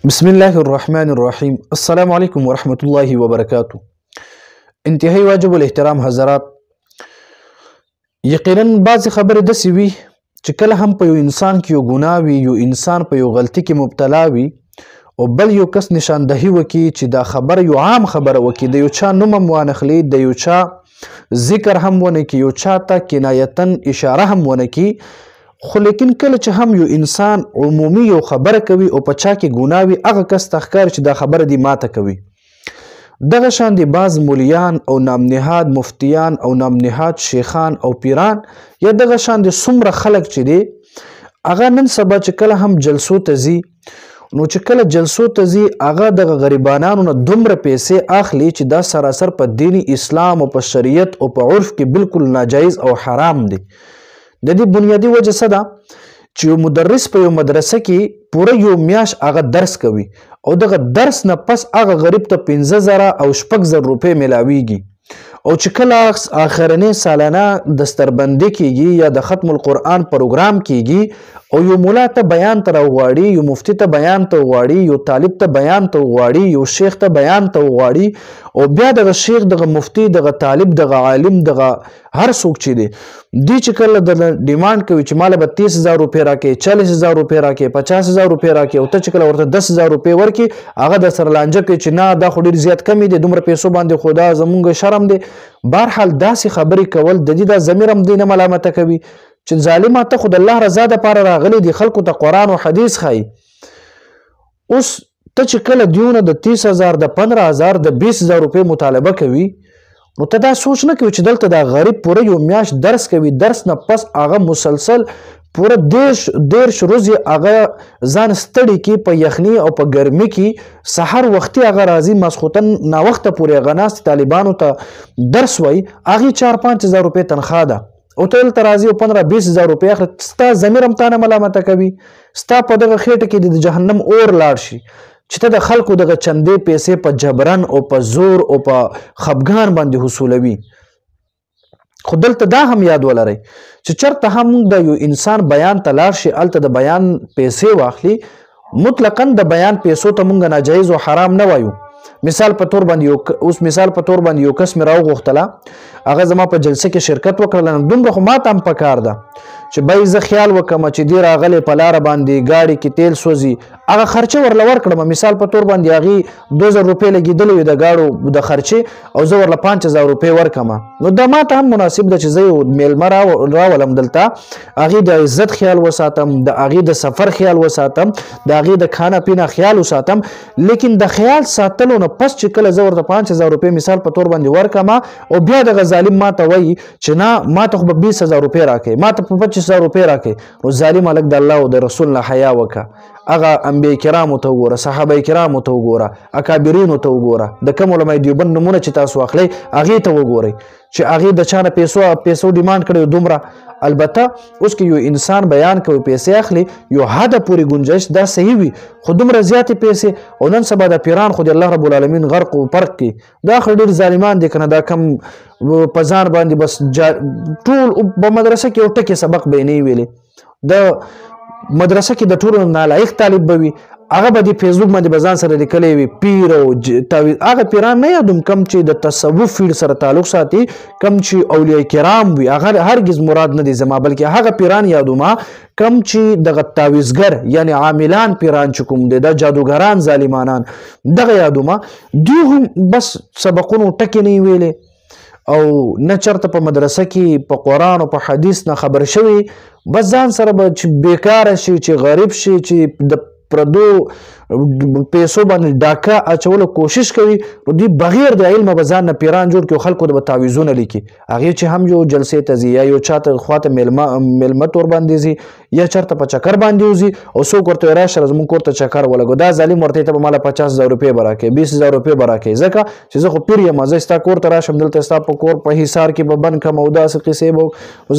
بسم الله الرحمن الرحیم. السلام علیکم ورحمۃ اللہ وبرکاتہ. انتہائی واجب الاحترام حضرات، یقینا بعض خبرې داسې وي چې کله هم په یو انسان کې یو ګناه وي، یو انسان په یو غلطي کې مبتلا وي او بل یو کس نشاندهي وکړي چې دا خبره یو عام خبره وکړي، د یو چا نوم هم وانخلي، د یو چا ذکر هم ونه کړي، یو چا ته کنایتن اشاره هم ونه کړي، خو لیکن کله چې هم یو انسان عمومي یو خبره کوي او په چا کې ګناه وي، هغه کس ته ښکاري چې دا خبره دې ماته کوي. دغه شان دي بعض مولیان او نامنهاد مفتیان او نامنهاد شیخان او پیران یا دغه شان دي څومره خلک چې دي هغه نن سبا چې کله هم جلسو ته ځي، نو چې کله جلسو ته ځي هغه دغه غریبانانو نه دومره پیسې اخلي چې دا سراسر په دین اسلام او په شریعت او په عرف کې بالکل ناجایز او حرام دي. د دې بنیادی وجه څه ده چې یو مدرس په یو مدرسه کې پوره یو میاشت هغه درس کوي او دغه درس نه پس هغه غریب ته 15,000 او 6,000 روپۍ میلاویږي، او چې کله آخرنۍ سالانه دستربندي کیږي یا د ختم القرآن پروګرام کیږي او یو مولا ته بیان ته راغواړي، یو مفتی ته بیان ته وغواړي، یو طالب ته بیان ته وغواړي، یو شیخ ته بیان ته وغواړي، او بیا دغه شیخ دغه مفتی دغه طالب دغه عالم دغه هر څوک چې دی دوی چې کله د ډیمانډ کوي چې ماله به 30,000 روپۍ راکړي، 40,000 روپۍ راکړي، 50,000 روپۍ راکړي، او ته چې کله ورته 10,000 روپۍ ورکړي هغه د سره لانجه کوي چې نه دا خو ډېر زیات کمې دي، دومره پیسو باندې خو دا زمونږ شرم دی. بهرحال داسې خبرې کول د دې دا ضمیر هم دی نه ملامته کوي چې ظالمه ته خو د الله رضا دپاره راغلی دي، خلکو ته قرآن او حدیث ښایي. اوس ته چې کله دیونه د 30,000 د 15,000 د 20,000 روپۍ مطالبه کوي، نو ته دا سوچ نه کوي چې دلته دا غریب پوره یو میاشت درس کوي، درس نه پس هغه مسلسل پوره 10 ورځې هغه ځان ستړي کړي په یخني او په ګرمي کې، سحر وختي هغه راځي، ماسخوتن ناوخته پورې هغه ناست طالبانو ته درس وایي، هغې 4-5,000 روپۍ تنخواه ده او ته دلته راځي او 15-20,000 روپۍ اخلي. ستا ضمیر هم تا نه ملامته کوي، ستا په دغه خېټه کې د جهنم اور لاړ شي چې ته د خلکو دغه چندې پیسې په جبرن او په زور او په خفګان باندې حصولوي. خو دلته دا هم یاد ولرئ چې چرته هم د یو انسان بیان ته لاړ شي، هلته د بیان پیسې واخلي، مطلقاً د بیان پیسو ته مونږ ناجایز او حرام نه وایو. مثال په تور باندې یو کس مې راوغوښتله، هغه زما په جلسه کې شرکت وکړله، دومره خو ماته هم پکار ده چې بای زه خیال وکړم چې دې راغلی په لاره باندې ګاډي کې تیل سوځي، هغه خرچه ورله ورکړم. مثال په تور باندې هغې 2,000 روپۍ لګېدلې وي د ګاډو د خرچې او زه ورله 5,000 روپۍ ورکړم، نو دا ماته هم مناسب ده چې زه یو میلمه راولم دلته، هغې د عزت خیال وساتم، د هغې د سفر خیال وساتم، د هغې د کھانا پینا خیال وساتم. لیکن د خیال ساتلو نه پس چې کله زه ورته 5,000 روپۍ مثال په تور باندې ورکړم او بیا دغه ظالم ماته وایي چې نه ماته خو به 20,000 روپۍ راکړي، ماته په 25,000 روپۍ راکړي، نو ظالم هلک د الله او د رسول نه حیا وکړه. هغه انبیاء کرامو ته وګوره، صحابه کرامو ته وګوره، اکابرینو ته وګوره، د کوم علماء دیوبند نومونه چې تاسو اخلئ هغې ته وګورئ چې هغې د چا نه پیسو ډیمانډ کړی دومره. البته اوس که یو انسان بیان کوي پیسې اخلي، یو حده پورې گنجایش دا صحیح وي، خو دومره زیاتې پیسې او نن سبا د پیران خو د الله رب العالمین غرق و پرق کړي، دا خو ډېر ظالمان دي که نه، دا کم په ځان باندې بس ټول په مدرسه کې یو ټکي سبق به یې نه ویلې، د مدرسه کې د ټولو نالایق طالب به وي، هغه به د فیسبوک باندې به ځان سره لیکلی وي پیر او تعویض. هغه پیران نه یادوم کم چې د تصوف فیلډ سره تعلق ساتي، کم چې اولیاء کرام وي، هغه هرګز مراد نه دی زما، بلکې هغه پیران یادوم کم چې دغه تعویضګر یعنی عاملان پیران چې کوم دی، د جادوګران ظالمانان دغه یادوم. دوی هم بس سبقونو ټکې نه ویلې او نه چرته په مدرسه کې په قرآن او په حدیث نه خبر شوي، بس ځان سره به چې بیکاره شي، چې غریب شي، چې د پردو پیسو باندې ډاکه اچولو کوشش کوي، نو دوی بغیر د علمه به ځان نه پیران جوړ کړي او خلکو ته به تعویضونه لیکي. هغې چې هم یو جلسې ته ځي یا یو چاته خواته میلمه تور باندې ځي یا چرته په چکر باندې وځي او څوک ورته وایي راشه زموږ کور ته چکر ولګو، دا ظالم ورته ته به ماله 50,000 روپۍ به راکړې، 20,000 روپۍ به راکړې، ځکه چې زه خو پیر یم، زه ستا کور ته راشم، دلته ستا په کور په حصار کې به بند کړم او داسې قصې به.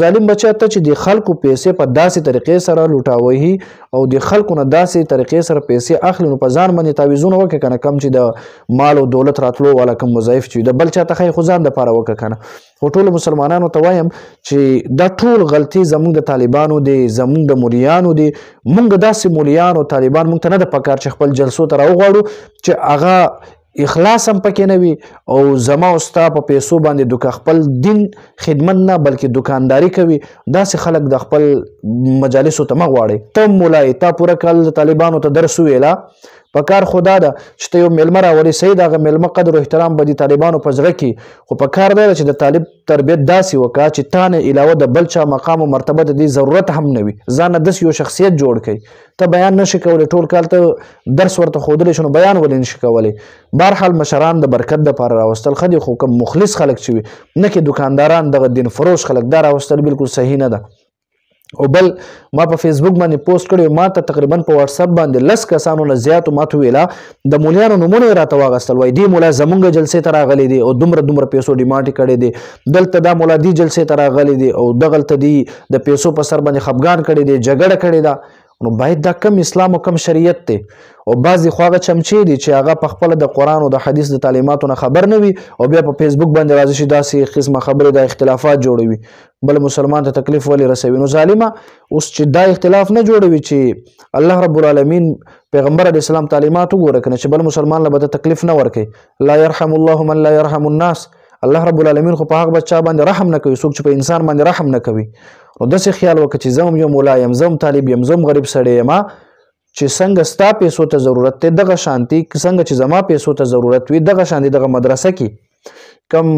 ظالم بچه ته چې د خلکو پیسې په داسې طریقې سره لوټاوهي او د خلکو نه داسې طریقې سره پیسې اخلي نو په ځان باندې تعویضونه وکړه کنه کم چې د مال او دولت راتلو والا کم وظایف چې د بل چاته خی خو ځان دپاره وکړه کنه. خو ټولو مسلمانانو ته وایم چې دا ټول غلطي زمونږ د طالبانو دی زمونږ د مولیانو دی. مونږ داسې مولیان او طالبان مونږ ته نه ده پکار چې خپل جلسو ته راوغواړو چې هغه اخلاص هم پکې نه وي او زما او ستا په پیسو باندې دوکه خپل دین خدمت نه بلکې دکانداري کوي. داسې خلک د خپل مجالسو ته مه غواړئ. ته مولای تا پوره کال د طالبانو ته درس وویله په کار خدا ده چې ته یو میلمه راولې صحیح د هغه میلمه قدر او احترام به د طالبانو په زړه کې خو په کار دی چې د طالب تربیت داسې وکړه چې تا نه علاوه د بل چا مقام او مرتبه د دې ضرورت هم نه وي. ځان نه داسې یو شخصیت جوړ کړئ. ته بیان نشي کولی ټول کال ته درس ورته ښودلی شو نو بیان ولې نشي کولی. بهرحال مشران د برکت دپاره راوستل ښه دي خو کوم مخلص خلک چې وي نه کې دکانداران دغه دین فروش خلک دا راوستل بالکل صحیح نه ده. او بل ما په فیسبوک باندې پوسټ کړی ما ته تقریبا په واتس اپ باندې 10 کسانو نه زیاتو ما ته ویله د مولیانو نومونه یې راته واغستل وایي دې مولا زمونږ جلسې ته راغلی دی او دومره پیسو ډیمانډ یې کړی دی دلته دا مولا دې جلسې ته راغلی دی او دغلته دې د پیسو په سر باندې خفګان کړی دی جګړه کړې ده. نو باید دا کم اسلام او کم شریعت دی. او بعضې خو هغه چمچې دي چې هغه په خپله د قرآن او د حدیث د تعلیماتو نه خبر نه وي او بیا په فیسبوک باندې راځي چې داسې قسمه خبرې د اختلافات جوړوي بل مسلمان ته تکلیف ولې رسوي. نو ظالمه اوس چې دا اختلاف نه جوړوي چې الله رب العالمین پیغمبر علیه السلام تعلیمات وګوره کنه چې بل مسلمان له به تکلیف نه ورکوي. لا يرحم الله من لا يرحم الناس. الله رب العالمین خو په هغه بچا باندې رحم نه کوي څوک چې په انسان باندې رحم نه کوي. نو داسې خیال وکړه چې زه هم یو مولا یم زه هم طالب یم زه هم غریب سړی یم چې څنګه ستا پیسو ته ضرورت دی دغه شانتي څنګه چې زما پیسو ته ضرورت وي دغه شانتي دغه مدرسه کې کم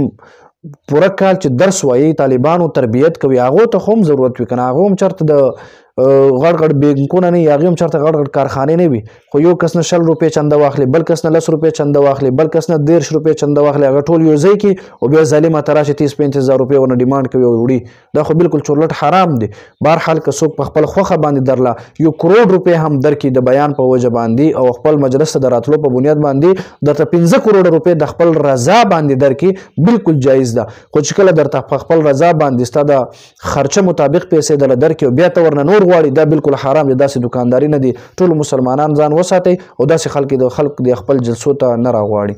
پوره کال چې درس وایي طالبانو تربیت کوي هغو ته خو هم ضرورت وي که نه هغو هم چېرته د غړ غړ بینکونه نه وي هغې هم چېرته غړ غړ کارخانې نه وي خو یو کس نه 100 روپۍ چنده واخلي بل کس نه 10 روپۍ چنده واخلي بل کس نه 13 روپۍ چنده واخلي هغه ټول یو ځای کې او بیا ظالمه ته راشي 30-35 هزار روپۍ ورنه ډیمانډ کوي او وړي دا خو بالکل چورلټ حرام دی. بهرحال که څوک په خپل خوښه باندې درله 1 کروڑ روپۍ هم درکړي د بیان په وجه باندې او خپل مجلس ته د راتلو په بنیاد باندې درته 15 کروڑ روپۍ د خپل رضا باندې درکړي بالکل جایز ده. خو چې کله درته په خپل رضا باندې ستا د خرچه مطابق پیسې درله درکړي او بیا ته ورنه نور غواړي دا بالکل حرام دی. داسې دکانداري نه دي. ټول مسلمانان ځان وساتئ او داسې خلک د خپل جلسو ته نه راغواړي.